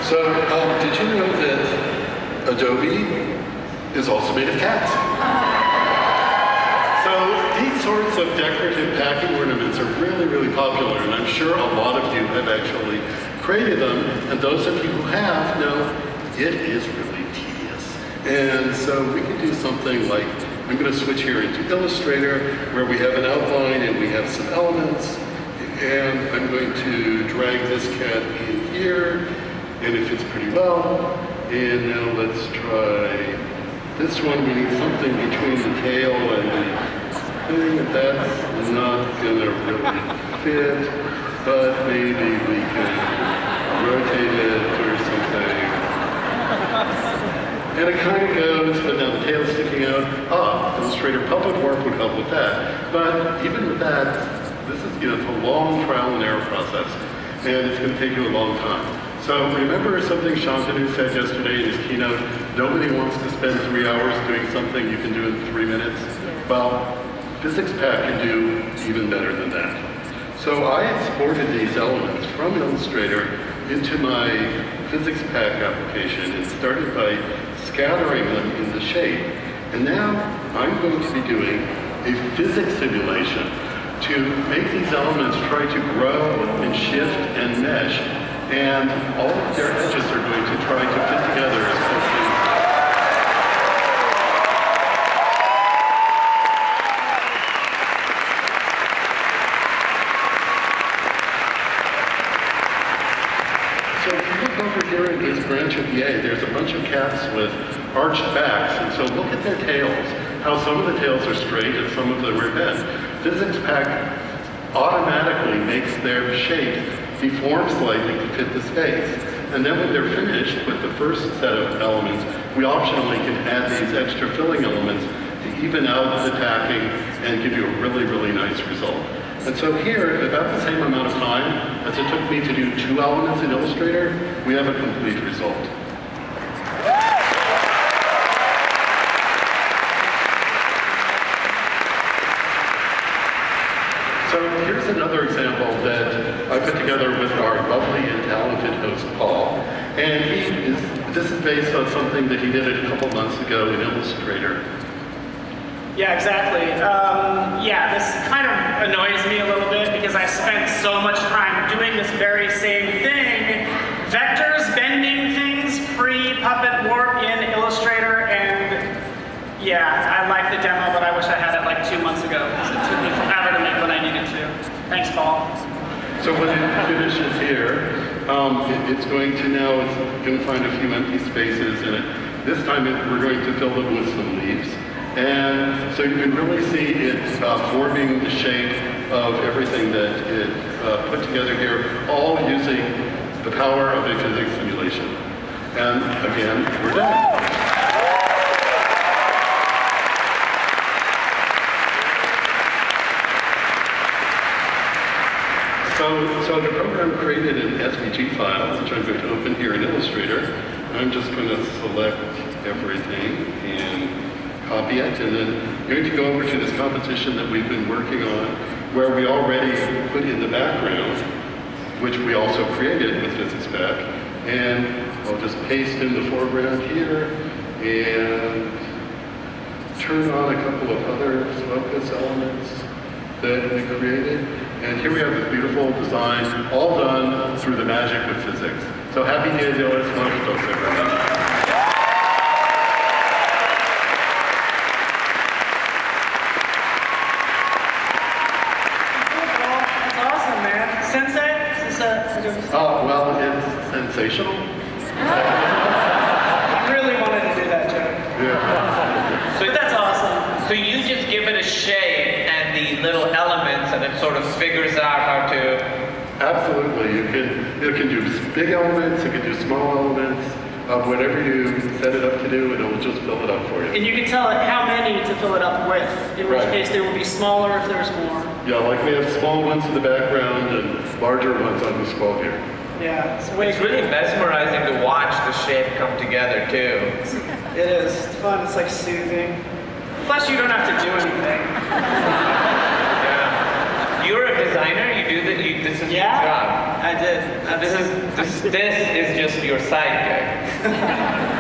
So, did you know that Adobe is also made of cats? So these sorts of decorative packing ornaments are really, really popular, and I'm sure a lot of you have actually created them, and those of you who have know it is really tedious. And so we can do something like, I'm going to switch here into Illustrator, where we have an outline and we have some elements, and I'm going to drag this cat in here, and it fits pretty well. And now let's try this one. We need something between the tail and the thing. That's not going to really fit, but maybe we can rotate it or something. And it kind of goes, but now the tail's sticking out. Illustrator Puppet Warp would help with that. But even with that, this is, it's a long trial and error process, and it's going to take you a long time. So remember something Shantanu said yesterday in his keynote, nobody wants to spend 3 hours doing something you can do in 3 minutes? Well, PhysicsPak can do even better than that. So I exported these elements from Illustrator into my PhysicsPak application and started by scattering them in the shape. And now I'm going to be doing a physics simulation to make these elements try to grow and shift and mesh, and all of their edges are going to try to fit together as closely. So if you look over here in this branch of the A, there's a bunch of cats with arched backs, and so look at their tails, how some of the tails are straight and some of them are bent. PhysicsPak automatically makes their shape deform slightly to fit the space. And then when they're finished with the first set of elements, we optionally can add these extra filling elements to even out the tacking and give you a really, really nice result. And so here, in about the same amount of time as it took me to do 2 elements in Illustrator, we have a complete result. So here's another example that I put together with our lovely and talented host, Paul. And this is based on something that he did a couple months ago in Illustrator. Yeah, exactly. This kind of annoys me a little bit because I spent so much time doing this very same thing. Vectors, bending things, pre-Puppet Warp in Illustrator, and yeah, I like the demo, but I wish I had it like 2 months ago because it took me forever to make what I needed to. Thanks, Paul. So when it finishes here, it's going to find a few empty spaces in it. This time we're going to fill them with some leaves. And so you can really see it forming the shape of everything that it put together here, all using the power of a physics simulation. And again, we're done. So the program created an SVG file, which I'm going to open here in Illustrator. I'm just going to select everything and copy it, and then I'm going to go over to this composition that we've been working on, where we already put in the background, which we also created with PhysicsPak. And I'll just paste in the foreground here, and turn on a couple of other focus elements that we created. And here we have this beautiful design, all done through the magic of physics. So happy Dia de los Muertos, everyone. That's awesome, man. Sensei? Oh, well, it's sensational. I really wanted to do that joke. Yeah. But that's awesome. So you just give it a shape and the little elements, and it sort of figures out how to... Absolutely. It can do big elements, it can do small elements, whatever you set it up to do, and it will just fill it up for you. And you can tell it how many to fill it up with, in which case they will be smaller if there's more. Yeah, like we have small ones in the background and larger ones on the skull here. Yeah, it's really mesmerizing to watch the shape come together, too. It is. It's fun. It's like soothing. Plus, you don't have to do anything. Yeah. You're a designer? You do that? This is Yeah. your job. I did. This is just your side gig.